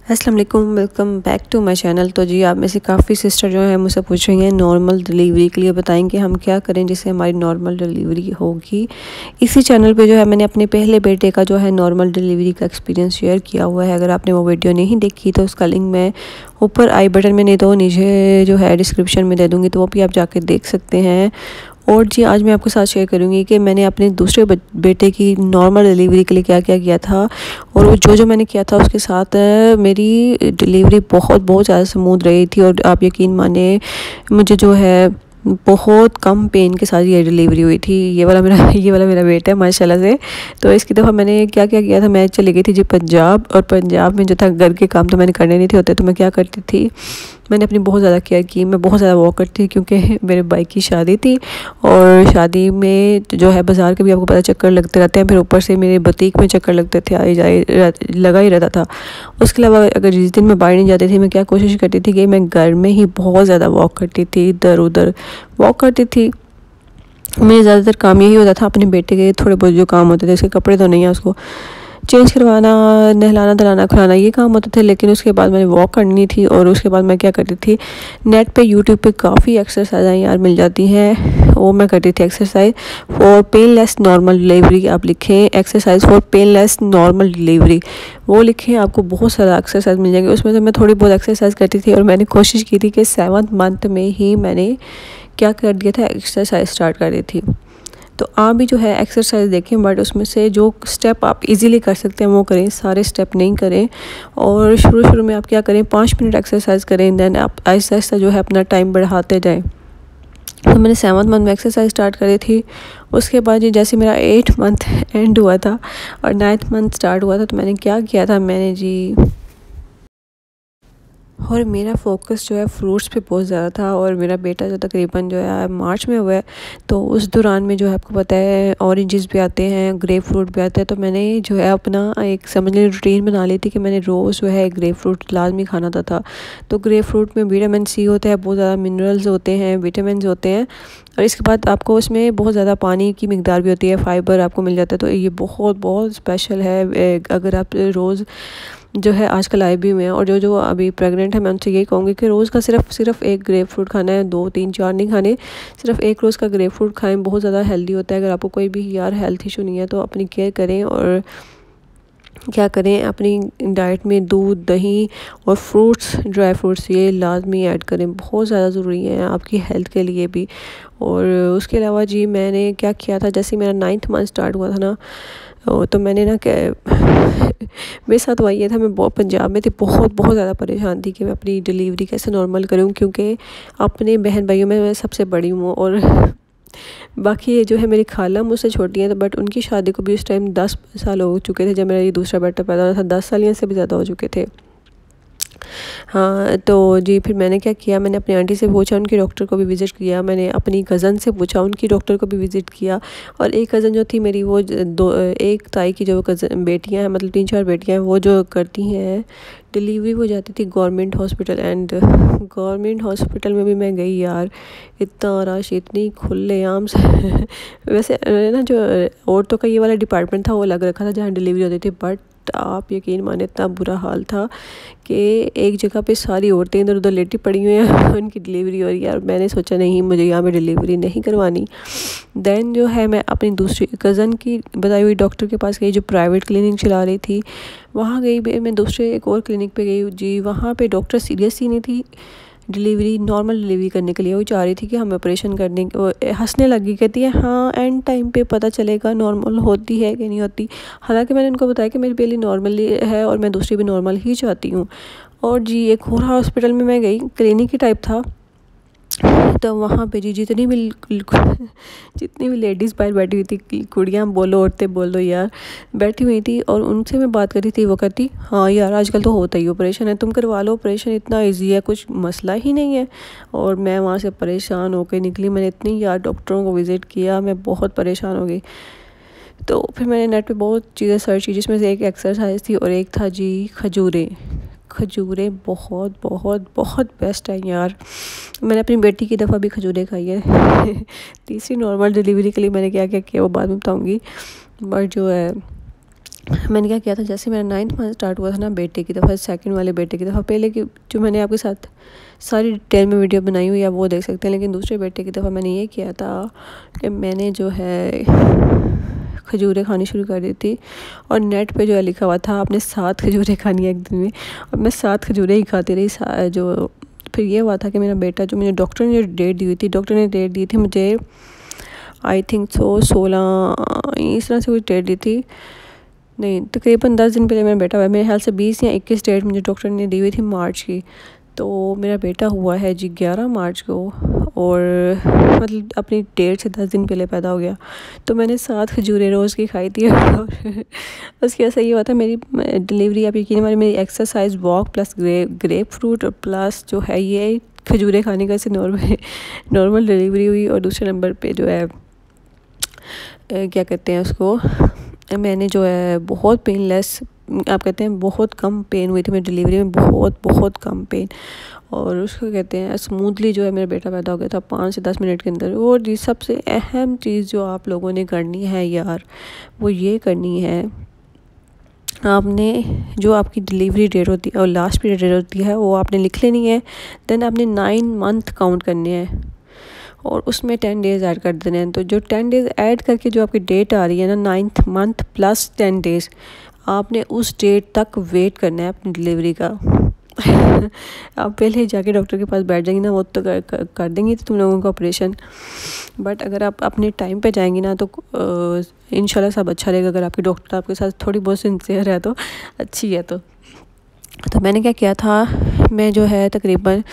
अस्सलाम वालेकुम, welcome back to my channel. तो जी आप में से काफ़ी सिस्टर जो है मुझसे पूछ रही हैं नॉर्मल डिलीवरी के लिए बताएं कि हम क्या करें जिससे हमारी नॉर्मल डिलीवरी होगी। इसी चैनल पे जो है मैंने अपने पहले बेटे का जो है नॉर्मल डिलीवरी का एक्सपीरियंस शेयर किया हुआ है। अगर आपने वो वीडियो नहीं देखी तो उसका लिंक मैं ऊपर आई बटन में नहीं तो नीचे जो है डिस्क्रिप्शन में दे दूँगी, तो वो भी आप जाके देख सकते हैं। और जी आज मैं आपके साथ शेयर करूँगी कि मैंने अपने दूसरे बेटे की नॉर्मल डिलीवरी के लिए क्या क्या किया था, और वो जो मैंने किया था उसके साथ मेरी डिलीवरी बहुत बहुत ज़्यादा स्मूथ रही थी। और आप यकीन माने मुझे जो है बहुत कम पेन के साथ ये डिलीवरी हुई थी। ये वाला मेरा बेटा है माशाल्लाह से। तो इसकी दफ़ा मैंने क्या क्या किया था, मैं चली गई थी जी पंजाब, और पंजाब में जो था घर के काम तो मैंने करने नहीं थे होते, तो मैं क्या करती थी, मैंने अपनी बहुत ज़्यादा केयर की। मैं बहुत ज़्यादा वॉक करती थी क्योंकि मेरे भाई की शादी थी, और शादी में जो है बाज़ार के भी आपको पता चक्कर लगते रहते हैं, फिर ऊपर से मेरे बुटीक में चक्कर लगते थे, आए जाए लगा ही रहता था। उसके अलावा अगर जिस दिन मैं बाहर नहीं जाती थी, मैं क्या कोशिश करती थी कि मैं घर में ही बहुत ज़्यादा वॉक करती थी, इधर उधर वॉक करती थी। मेरे ज़्यादातर काम यही होता था, अपने बेटे के थोड़े बहुत जो काम होते थे, उसके कपड़े धोने या उसको चेंज करवाना, नहलाना धलाना खिलाना, ये काम होते थे। लेकिन उसके बाद मैंने वॉक करनी थी, और उसके बाद मैं क्या करती थी, नेट पे यूट्यूब पे काफ़ी एक्सरसाइज यार मिल जाती हैं, वो मैं करती थी। Exercise for painless normal delivery आप लिखें, exercise for painless normal delivery वो लिखें, आपको बहुत सारा एक्सरसाइज मिल जाएंगे। उसमें से मैं थोड़ी बहुत एक्सरसाइज करती थी, और मैंने कोशिश की थी कि 7th मंथ में ही मैंने क्या कर दिया था, एक्सरसाइज स्टार्ट कर दी थी। तो आप भी जो है एक्सरसाइज देखें, बट उसमें से जो स्टेप आप इजीली कर सकते हैं वो करें, सारे स्टेप नहीं करें। और शुरू में आप क्या करें, 5 मिनट एक्सरसाइज करें, देन आप आहिस्ता आहिस्ता जो है अपना टाइम बढ़ाते जाएं। तो मैंने 7th मंथ में एक्सरसाइज स्टार्ट करी थी। उसके बाद जी जैसे मेरा 8th मंथ एंड हुआ था और 9th मंथ स्टार्ट हुआ था, तो मैंने क्या किया था, मैंने जी और मेरा फ़ोकस जो है फ्रूट्स पे बहुत ज़्यादा था। और मेरा बेटा जो तकरीबन जो है मार्च में हुआ है, तो उस दौरान में जो है आपको पता है ऑरेंजेस भी आते हैं, ग्रेप फ्रूट भी आते हैं। तो मैंने जो है अपना एक समझ लीजिए रूटीन बना ली थी कि मैंने रोज़ जो है ग्रेप फ्रूट लाजमी खाना था। तो ग्रेप फ्रूट में विटामिन सी होता है, बहुत ज़्यादा मिनरल्स होते हैं, विटामिन होते हैं, और इसके बाद आपको उसमें बहुत ज़्यादा पानी की मिकदार भी होती है, फाइबर आपको मिल जाता है। तो ये बहुत बहुत स्पेशल है। अगर आप रोज़ जो है आजकल आए भी हुए हैं, और जो अभी प्रेग्नेंट है, मैं उनसे यही कहूँगी कि रोज़ का सिर्फ एक ग्रेप फ्रूट खाना है, 2 3 4 नहीं खाने, सिर्फ एक रोज़ का ग्रेप फ्रूट खाएं, बहुत ज़्यादा हेल्दी होता है। अगर आपको कोई भी यार हेल्थ इशू नहीं है तो अपनी केयर करें, और क्या करें, अपनी डाइट में दूध, दही और फ्रूट्स, ड्राई फ्रूट्स ये लाजमी ऐड करें, बहुत ज़्यादा ज़रूरी है आपकी हेल्थ के लिए भी। और उसके अलावा जी मैंने क्या किया था, जैसे मेरा 9th मंथ स्टार्ट हुआ था ना, तो मैंने ना मेरे साथ हुआ ये था, मैं बहुत पंजाब में थी, बहुत बहुत ज़्यादा परेशान थी कि मैं अपनी डिलीवरी कैसे नॉर्मल करूं, क्योंकि अपने बहन भाइयों में मैं सबसे बड़ी हूँ, और बाकी ये जो है मेरी खाला मुझसे छोटी हैं, तो बट उनकी शादी को भी उस टाइम 10 साल हो चुके थे। जब मेरा ये दूसरा बेटा पैदा हुआ था 10 साल या से भी ज़्यादा हो चुके थे। हाँ, तो जी फिर मैंने क्या किया, मैंने अपनी आंटी से पूछा, उनकी डॉक्टर को भी विज़िट किया, मैंने अपनी कज़न से पूछा, उनकी डॉक्टर को भी विज़िट किया। और एक कज़न जो थी मेरी, वो एक ताई की जो कज़न बेटियां हैं, मतलब 3 4 बेटियां हैं, वो जो करती हैं डिलीवरी, वो जाती थी government hospital. And government hospital में भी मैं गई यार, इतना रश, इतनी खुलेआम वैसे ना जो औरतों का ये वाला डिपार्टमेंट था वो अलग रखा था जहाँ डिलीवरी होती थी, बट आप यकीन माने इतना बुरा हाल था कि एक जगह पे सारी औरतें इधर उधर लेटी पड़ी हुई हैं, उनकी डिलीवरी हो रही है। और मैंने सोचा नहीं, मुझे यहाँ पे डिलीवरी नहीं करवानी। देन जो है मैं अपनी दूसरी कज़न की बताई हुई डॉक्टर के पास गई, जो प्राइवेट क्लिनिक चला रही थी, वहाँ गई। मैं दूसरे एक और क्लिनिक पे गई जी, वहाँ पे डॉक्टर सीरियस ही नहीं थी डिलीवरी, नॉर्मल डिलीवरी करने के लिए। वो चाह रही थी कि हम ऑपरेशन करने, वो हंसने लगी, कहती है हाँ एंड टाइम पे पता चलेगा नॉर्मल होती है कि नहीं होती। हालांकि मैंने उनको बताया कि मेरी बेली नॉर्मली है और मैं दूसरी भी नॉर्मल ही चाहती हूँ। और जी एक और हॉस्पिटल में मैं गई, क्लिनिक ही टाइप था, तो वहाँ पे जी जितनी भी लेडीज़ बाहर बैठी हुई थी, कुड़ियाँ बोलो औरतें बोलो यार, बैठी हुई थी, और उनसे मैं बात करी थी। वो कहती हाँ यार आजकल तो होता ही ऑपरेशन है, तुम करवा लो ऑपरेशन, इतना इजी है, कुछ मसला ही नहीं है। और मैं वहाँ से परेशान होकर निकली। मैंने इतनी यार डॉक्टरों को विज़िट किया, मैं बहुत परेशान हो गई। तो फिर मैंने नेट पे बहुत चीज़ें सर्च की, जिसमें से एक एक्सरसाइज थी और एक था जी खजूरें। खजूरें बहुत बहुत बहुत बेस्ट है यार। मैंने अपनी बेटी की दफ़ा भी खजूरें खाई है। तीसरी नॉर्मल डिलीवरी के लिए मैंने क्या क्या किया वो बाद में बताऊंगी। बट जो है मैंने क्या किया था, जैसे मेरा 9th मंथ स्टार्ट हुआ था ना बेटे की दफ़ा, सेकंड वाले बेटे की दफ़ा, पहले की जो मैंने आपके साथ सारी डिटेल में वीडियो बनाई हुई है वो देख सकते हैं, लेकिन दूसरे बेटे की दफ़ा मैंने ये किया था कि मैंने जो है खजूरें खानी शुरू कर दी थी। और नेट पे जो है लिखा हुआ था आपने 7 खजूरें खानी है एक दिन में, और मैं 7 खजूरें ही खाती रही। जो फिर ये हुआ था कि मेरा बेटा, जो मुझे डॉक्टर ने डेट दी हुई थी, डॉक्टर ने डेट दी थी मुझे आई थिंक 16 इस तरह से कुछ डेट दी थी, नहीं तकरीबन 10 दिन पहले मेरा बेटा हुआ है। मेरे ख्याल से 20 या 21 डेट मुझे डॉक्टर ने दी हुई थी मार्च की। तो मेरा बेटा हुआ है जी 11 मार्च को, और मतलब अपनी डेट से 10 दिन पहले पैदा हो गया। तो मैंने 7 खजूरें रोज़ की खाई थी। और उसकी ऐसा ये हुआ था, मेरी डिलीवरी आप यकीन मानिए, मेरी exercise, walk plus grep fruit plus जो है ये खजूरें खाने का से नॉर्मल डिलीवरी हुई। और दूसरे नंबर पे जो है क्या कहते हैं उसको, मैंने जो है बहुत पेनलेस, आप कहते हैं बहुत कम पेन हुई थी मेरी डिलीवरी में, बहुत कम पेन। और उसको कहते हैं स्मूथली जो है मेरा बेटा पैदा हो गया था 5 से 10 मिनट के अंदर। और जी सबसे अहम चीज़ जो आप लोगों ने करनी है यार, वो ये करनी है, आपने जो आपकी डिलीवरी डेट होती है और लास्ट पीरियड डेट होती है वो आपने लिख लेनी है। देन आपने 9 मंथ काउंट करने हैं और उसमें 10 डेज़ ऐड कर देने हैं। तो जो 10 डेज़ ऐड करके जो आपकी डेट आ रही है ना, 9th मंथ प्लस 10 डेज़, आपने उस डेट तक वेट करना है अपनी डिलीवरी का। आप पहले ही जाके डॉक्टर के पास बैठ जाएंगी ना, वो तो कर देंगी तो तुम लोगों का ऑपरेशन। बट अगर आप अपने टाइम पे जाएंगी ना तो इंशाल्लाह सब अच्छा रहेगा। अगर आपके डॉक्टर आपके साथ थोड़ी बहुत सिंसियर है तो अच्छी है। तो मैंने क्या किया था, मैं जो है तकरीबन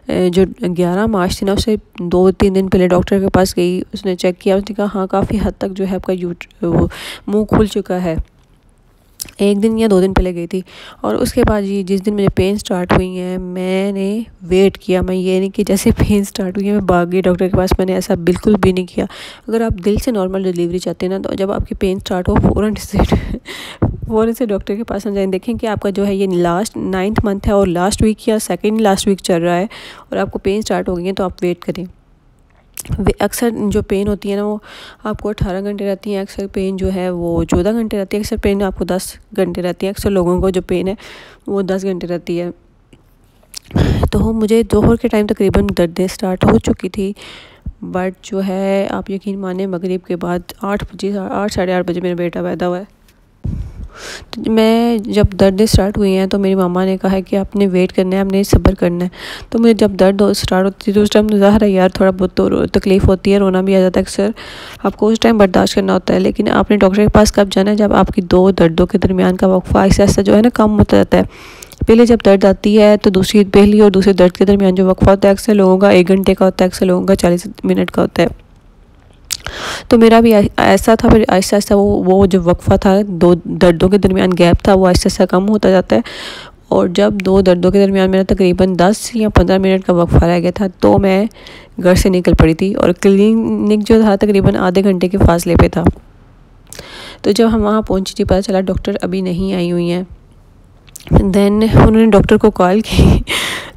जो 11 मार्च थी ना, उससे 2-3 दिन पहले डॉक्टर के पास गई। उसने चेक किया, उसने कहा हाँ काफ़ी हद तक जो है आपका वो मुंह खुल चुका है। 1 दिन या 2 दिन पहले गई थी। और उसके बाद जी जिस दिन मुझे पेन स्टार्ट हुई हैं, मैंने वेट किया। मैं ये नहीं कि जैसे पेन स्टार्ट हुई है मैं भाग गई डॉक्टर के पास, मैंने ऐसा बिल्कुल भी नहीं किया। अगर आप दिल से नॉर्मल डिलीवरी चाहते हैं ना, तो जब आपकी पेन स्टार्ट हो फ़ौरन से डॉक्टर के पास आ जाएं। देखें कि आपका जो है ये लास्ट 9th मंथ है और लास्ट वीक या सेकेंड लास्ट वीक चल रहा है और आपको पेन स्टार्ट हो गई है, तो आप वेट करें। अक्सर जो पेन होती है ना वो आपको 18 घंटे रहती है, अक्सर पेन जो है वो 14 घंटे रहती है, अक्सर पेन आपको 10 घंटे रहती है, अक्सर लोगों को जो पेन है वो 10 घंटे रहती है। तो मुझे दोपहर के टाइम तकरीबन दर्दें स्टार्ट हो चुकी थी। बट जो है आप यकीन माने मगरिब के बाद 8 बजे, 8 साढ़े 8 बजे मेरा बेटा पैदा हुआ है। तो मैं जब दर्द स्टार्ट हुई हैं तो मेरी मामा ने कहा है कि आपने वेट करना है, आपने सब्र करना है। तो मुझे जब दर्द स्टार्ट होती थी तो उस टाइम ज़ाहिर है यार थोड़ा बहुत तो तकलीफ़ होती है, रोना भी आ जाता है अक्सर, आपको उस टाइम बर्दाश्त करना होता है। लेकिन आपने डॉक्टर के पास कब जाना है, जब आपकी 2 दर्दों के दरमियान का वक्फा आहिस्ता आहिस्ता जो है ना कम होता जाता है। पहले जब दर्द आती है तो पहली और दूसरे दर्द के दरमियान जो वक्फा होता है अक्सर लोगों का 1 घंटे का होता है, अक्सर लोगों का 40 मिनट का होता है। तो मेरा भी ऐसा था। फिर आहिस्ता आहिस्ता वो जो वक्फा था, 2 दर्दों के दरमियान गैप था, वो आहिस्ता आहिस्ता कम होता जाता है। और जब 2 दर्दों के दरमियान मेरा तकरीबन 10 या 15 मिनट का वक्फा रह गया था, तो मैं घर से निकल पड़ी थी। और क्लिनिक जो था तकरीबन आधे घंटे के फासले पे था। तो जब हम वहाँ पहुँची थी, पता चला डॉक्टर अभी नहीं आई हुई हैं। देन उन्होंने डॉक्टर को कॉल की।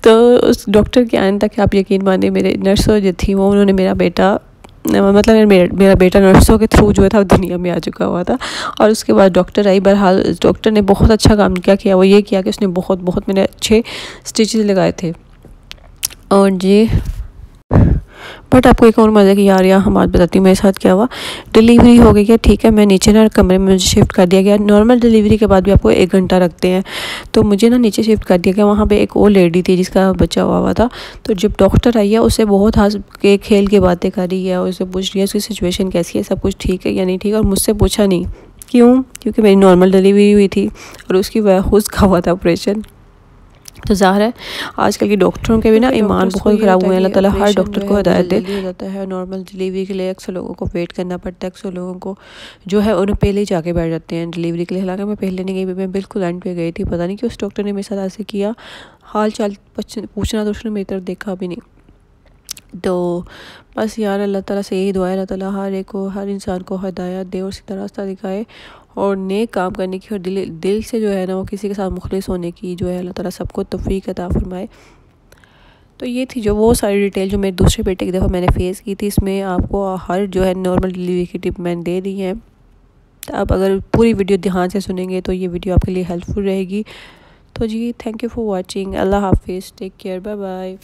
तो उस डॉक्टर के आने तक आप यकीन मानिए मेरे नर्सों जो थी वो, उन्होंने मेरा बेटा नर्सों के थ्रू जो था दुनिया में आ चुका हुआ था। और उसके बाद डॉक्टर आई। बहरहाल डॉक्टर ने बहुत अच्छा काम किया वो ये किया कि उसने बहुत मैंने अच्छे स्टिचेस लगाए थे। और जी बट आपको एक और मज़े की यार हम बात बताती हूँ मेरे साथ क्या हुआ। डिलीवरी हो गई है, ठीक है, मैं नीचे ना कमरे में मुझे शिफ्ट कर दिया गया। नॉर्मल डिलीवरी के बाद भी आपको 1 घंटा रखते हैं, तो मुझे ना नीचे शिफ्ट कर दिया गया। वहाँ पे एक और लेडी थी जिसका बच्चा हुआ था। तो जब डॉक्टर आई है उससे बहुत हंस के खेल के बातें कर रही है, उससे पूछ रही है उसकी सिचुएशन कैसी है, सब कुछ ठीक है या नहीं ठीक। और मुझसे पूछा नहीं क्यों, क्योंकि मेरी नॉर्मल डिलीवरी हुई थी और उसकी उसका हुआ था ऑपरेशन। तो ज़ाहिर है आजकल के डॉक्टरों के भी ना ईमान बहुत ख़राब हुए हैं। अल्लाह ताला हर डॉक्टर को हिदायत दे। हो जाता है नॉर्मल डिलीवरी के लिए अक्सर लोगों को वेट करना पड़ता है, अक्सर लोगों को जो है उन्हें पहले ही जाके बैठ जाते हैं डिलीवरी के लिए। हालांकि मैं पहले नहीं गई, मैं बिल्कुल एंड पे गई थी। पता नहीं कि उस डॉक्टर ने मेरे साथ ऐसे किया, हाल चाल पूछना तो उसने मेरी तरफ देखा भी नहीं। तो बस यार अल्लाह ताला से यही दुआ है, अल्लाह ताला हर एक को, हर इंसान को हिदायत दे और सीधा रास्ता दिखाए और नेक काम करने की और दिल से जो है ना वो किसी के साथ मुखलिस होने की जो है अल्लाह ताला सबको तौफीक अता फरमाए। तो ये थी जो वो सारी डिटेल जो मेरे दूसरे बेटे की दफ़ा मैंने फ़ेस की थी। इसमें आपको हर जो है नॉर्मल डिलीवरी की टिप मैंने दे दी है। तो आप अगर पूरी वीडियो ध्यान से सुनेंगे तो ये वीडियो आपके लिए हेल्पफुल रहेगी। तो जी थैंक यू फॉर वॉचिंग। अल्लाह हाफिज़, टेक केयर, बाय बाय।